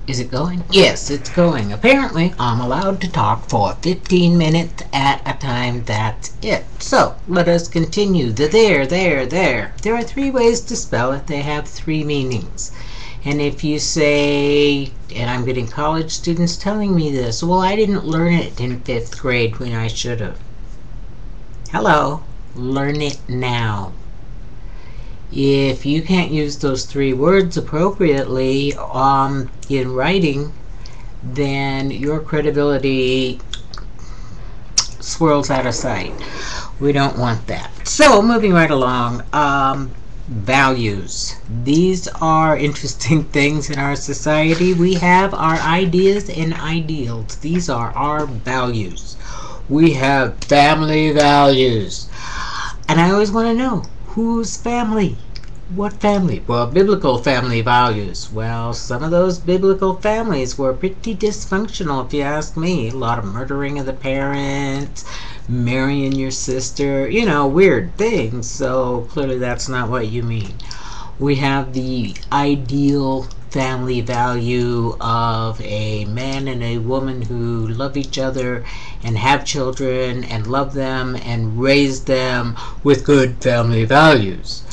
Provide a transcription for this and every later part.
Is it going? Yes, it's going. Apparently, I'm allowed to talk for 15 minutes at a time. That's it. So, let us continue. The there. There are three ways to spell it. They have three meanings. And if you say, and I'm getting college students telling me this, well, I didn't learn it in 5th grade when I should have. Hello, learn it now. If you can't use those three words appropriately in writing, then your credibility swirls out of sight. We don't want that. So, moving right along, values. These are interesting things in our society. We have our ideas and ideals. These are our values. We have family values. And I always want to know, whose family? What family? Well, biblical family values. Well, some of those biblical families were pretty dysfunctional, if you ask me. A lot of murdering of the parents, marrying your sister, you know, weird things. So clearly that's not what you mean. We have the ideal family value of a man and a woman who love each other and have children and love them and raise them with good family values,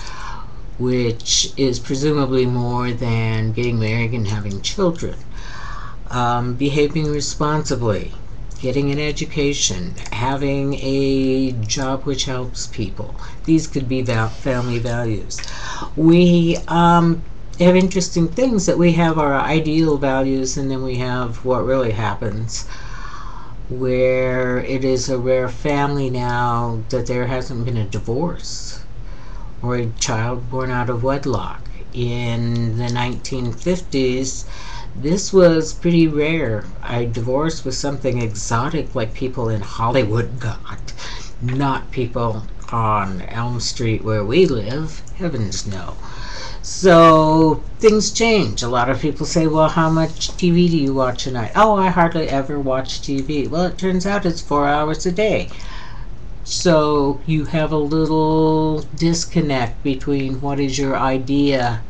which is presumably more than getting married and having children. Behaving responsibly, getting an education, having a job which helps people. These could be family values. We have interesting things that we have our ideal values, and then we have what really happens, where it is a rare family now that there hasn't been a divorce or a child born out of wedlock. In the 1950s, this was pretty rare. A divorce was something exotic, like people in Hollywood got, not people on Elm Street where we live. Heavens no. So things change. A lot of people say, well, how much TV do you watch a night? Oh, I hardly ever watch TV. Well, it turns out it's 4 hours a day. So you have a little disconnect between what is your idea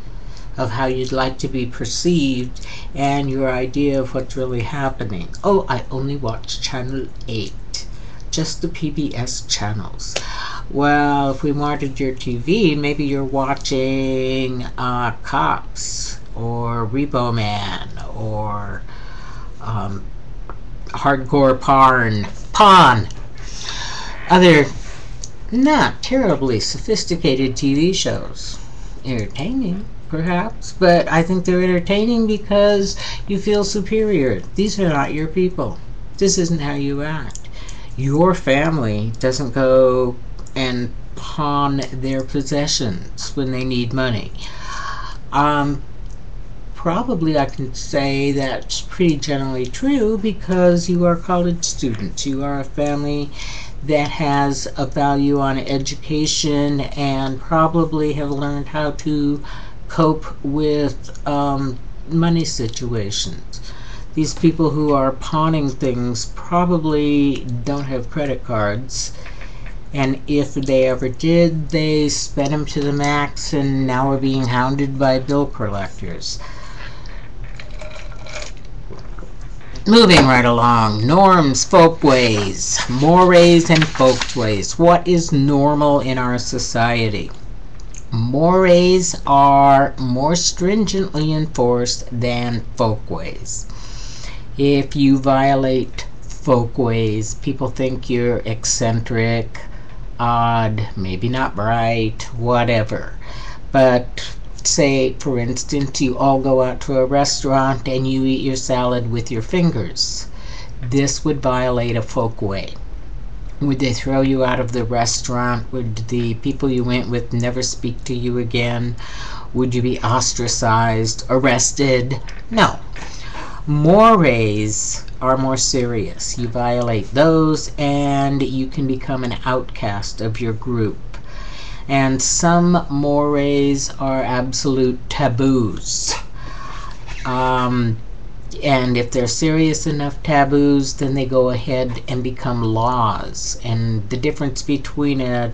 of how you'd like to be perceived and your idea of what's really happening. Oh, I only watch Channel 8, just the PBS channels. Well, if we wanted your TV, maybe you're watching Cops or Repo Man or Hardcore Pawn. Other not terribly sophisticated TV shows. Entertaining, perhaps, but I think they're entertaining because you feel superior. These are not your people. This isn't how you act. Your family doesn't go and pawn their possessions when they need money. Probably I can say that's pretty generally true because you are college students. You are a family that has a value on education and probably have learned how to cope with money situations. These people who are pawning things probably don't have credit cards, and if they ever did, they spent them to the max and now are being hounded by bill collectors. Moving right along, norms, folkways, mores and folkways. What is normal in our society? Mores are more stringently enforced than folkways. If you violate folkways, people think you're eccentric, odd, maybe not bright, whatever. But say, for instance, you all go out to a restaurant and you eat your salad with your fingers. This would violate a folkway. Would they throw you out of the restaurant? Would the people you went with never speak to you again? Would you be ostracized, arrested? No. Mores are more serious. You violate those and you can become an outcast of your group. And some mores are absolute taboos. And if they're serious enough taboos, then they go ahead and become laws. And the difference between a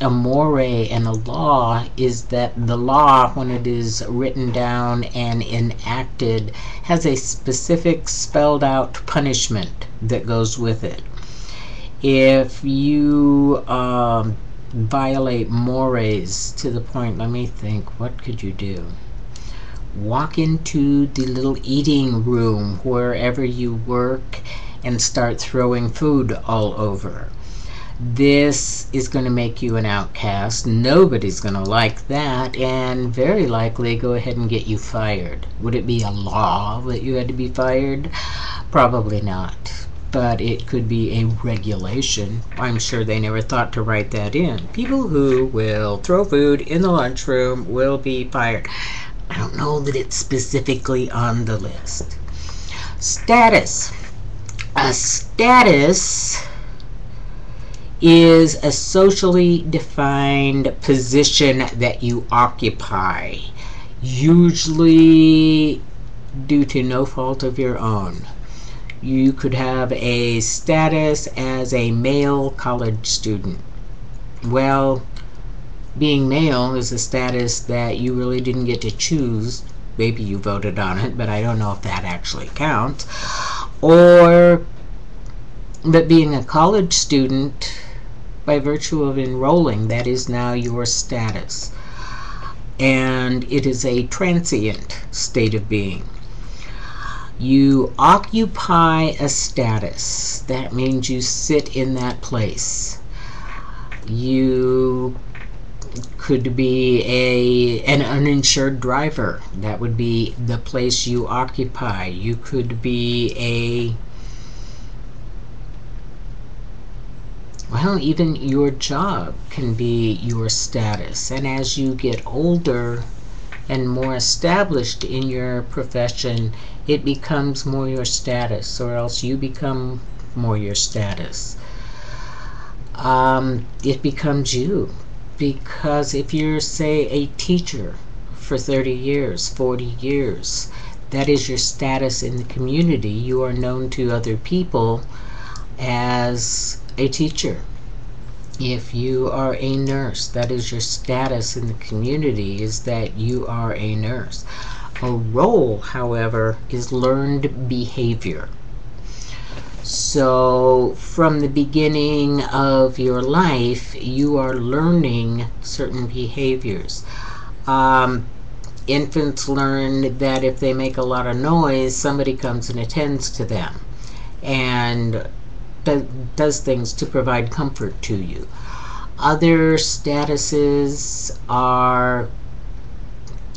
a moray and a law is that the law, when it is written down and enacted, has a specific spelled out punishment that goes with it. If you violate mores to the point, let me think, what could you do? Walk into the little eating room wherever you work and start throwing food all over. This is going to make you an outcast. Nobody's going to like that, and very likely go ahead and get you fired. Would it be a law that you had to be fired? Probably not. But it could be a regulation. I'm sure they never thought to write that in. People who will throw food in the lunchroom will be fired. I don't know that it's specifically on the list. Status. A status is a socially defined position that you occupy, usually due to no fault of your own. You could have a status as a male college student. Well, being male is a status that you really didn't get to choose. Maybe you voted on it, but I don't know if that actually counts. But being a college student, by virtue of enrolling, that is now your status. And it is a transient state of being. You occupy a status. That means you sit in that place. You could be an uninsured driver. That would be the place you occupy. You could be even your job can be your status. And as you get older and more established in your profession, it becomes more your status, or else you become more your status. It becomes you. Because if you're, say, a teacher for 30 years, 40 years, that is your status in the community. You are known to other people as a teacher. If you are a nurse, that is your status in the community, is that you are a nurse. A role, however, is learned behavior. So from the beginning of your life, you are learning certain behaviors. Infants learn that if they make a lot of noise, somebody comes and attends to them and does things to provide comfort to you. Other statuses are,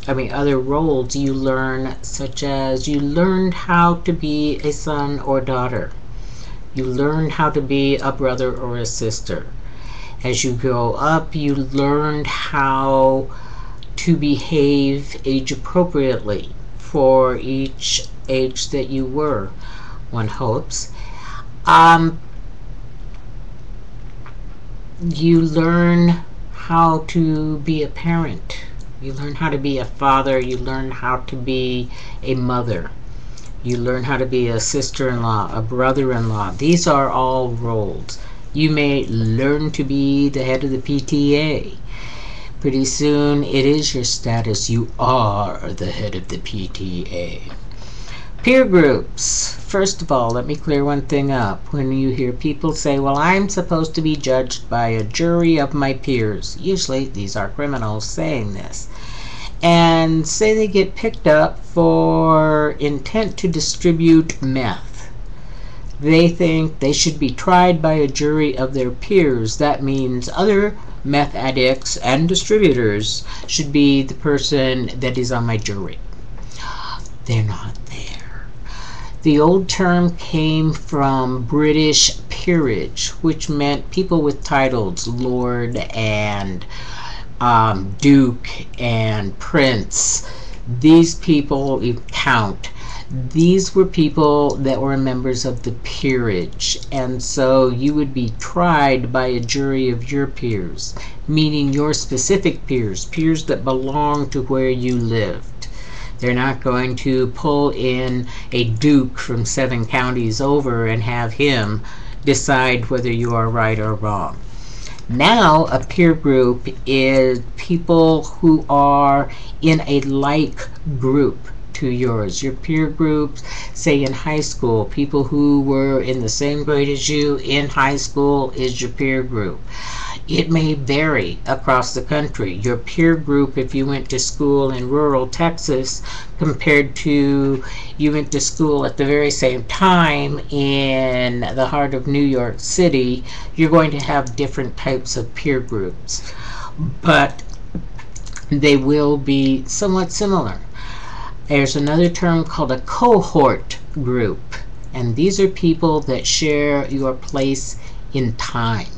other roles you learn, such as you learned how to be a son or daughter. You learned how to be a brother or a sister. As you grow up, you learned how to behave age appropriately for each age that you were, one hopes. You learn how to be a parent. You learn how to be a father. You learn how to be a mother. You learn how to be a sister-in-law, a brother-in-law. These are all roles. You may learn to be the head of the PTA. Pretty soon it is your status. You are the head of the PTA. Peer groups. First of all, let me clear one thing up. When you hear people say, well, I'm supposed to be judged by a jury of my peers. Usually these are criminals saying this. And say they get picked up for intent to distribute meth. They think they should be tried by a jury of their peers. That means other meth addicts and distributors should be the person that is on my jury. They're not there. The old term came from British peerage, which meant people with titles, Lord and Duke and Prince. These people count. These were people that were members of the peerage, and so you would be tried by a jury of your peers, meaning your specific peers, peers that belong to where you lived. They're not going to pull in a duke from 7 counties over and have him decide whether you are right or wrong. Now, a peer group is people who are in a like group to yours. Your peer groups, say in high school, people who were in the same grade as you in high school is your peer group. It may vary across the country. Your peer group, if you went to school in rural Texas compared to you went to school at the very same time in the heart of New York City, you're going to have different types of peer groups. But they will be somewhat similar. There's another term called a cohort group, and these are people that share your place in time.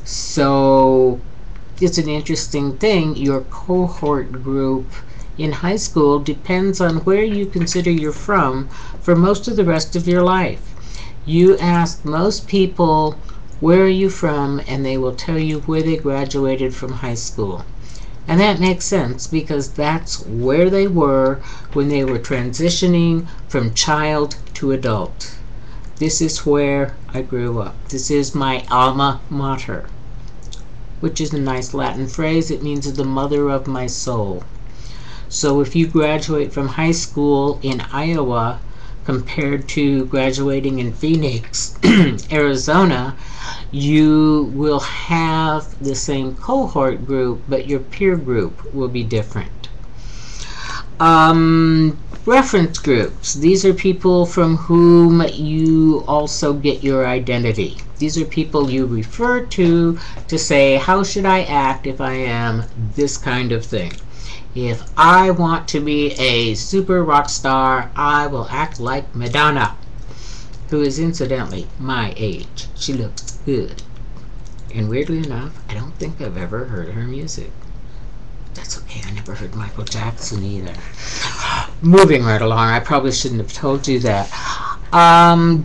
So it's an interesting thing. Your cohort group in high school depends on where you consider you're from for most of the rest of your life. You ask most people, where are you from, and they will tell you where they graduated from high school. And that makes sense because that's where they were when they were transitioning from child to adult. This is where I grew up. This is my alma mater, which is a nice Latin phrase. It means the mother of my soul. So if you graduate from high school in Iowa compared to graduating in Phoenix, Arizona, you will have the same cohort group, but your peer group will be different. Reference groups. These are people from whom you also get your identity. These are people you refer to say, how should I act if I am this kind of thing? If I want to be a super rock star, I will act like Madonna, who is incidentally my age. She looks good. And weirdly enough, I don't think I've ever heard her music. That's okay, I never heard Michael Jackson either. Moving right along, I probably shouldn't have told you that.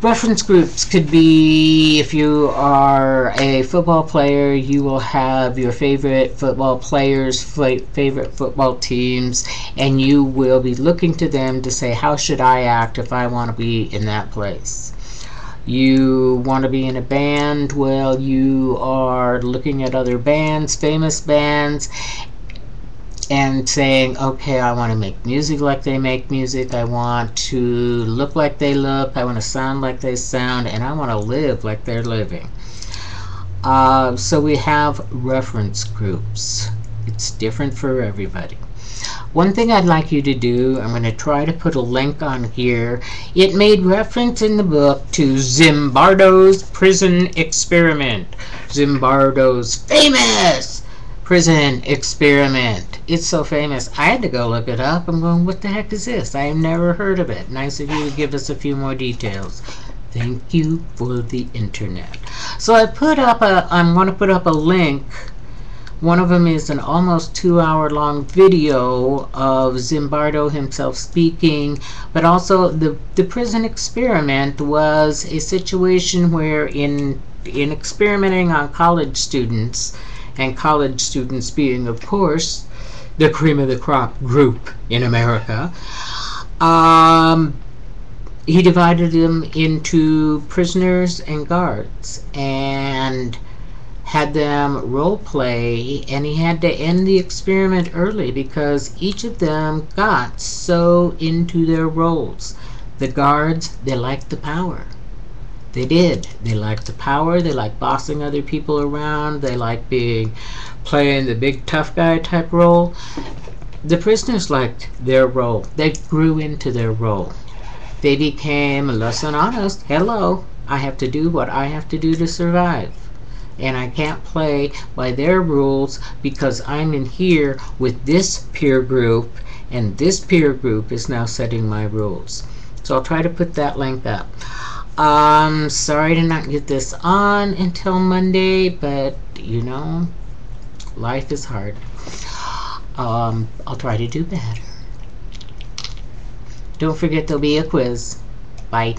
Reference groups could be, if you are a football player, you will have your favorite football players, favorite football teams, and you will be looking to them to say, how should I act if I want to be in that place? You want to be in a band, well, you are looking at other bands, famous bands, and saying, okay, I want to make music like they make music, I want to look like they look, I want to sound like they sound, and I want to live like they're living. So we have reference groups. It's different for everybody. One thing I'd like you to do, I'm going to try to put a link on here. It made reference in the book to Zimbardo's prison experiment. Zimbardo's famous prison experiment. It's so famous, I had to go look it up. I'm going, what the heck is this? I have never heard of it. Nice of you to give us a few more details. Thank you for the internet. So I'm going to put up a link. One of them is an almost 2-hour-long video of Zimbardo himself speaking, but also the prison experiment was a situation where in experimenting on college students, and college students being, of course, the cream of the crop group in America, he divided them into prisoners and guards and had them role play, and he had to end the experiment early because each of them got so into their roles. The guards, they liked the power. They did. They liked the power. They liked bossing other people around. They liked playing the big tough guy type role. The prisoners liked their role. They grew into their role. They became, let's be honest, hello, I have to do what I have to do to survive. And I can't play by their rules because I'm in here with this peer group, and this peer group is now setting my rules. So I'll try to put that link up. Sorry to not get this on until Monday, but you know, life is hard. I'll try to do better. Don't forget there'll be a quiz. Bye.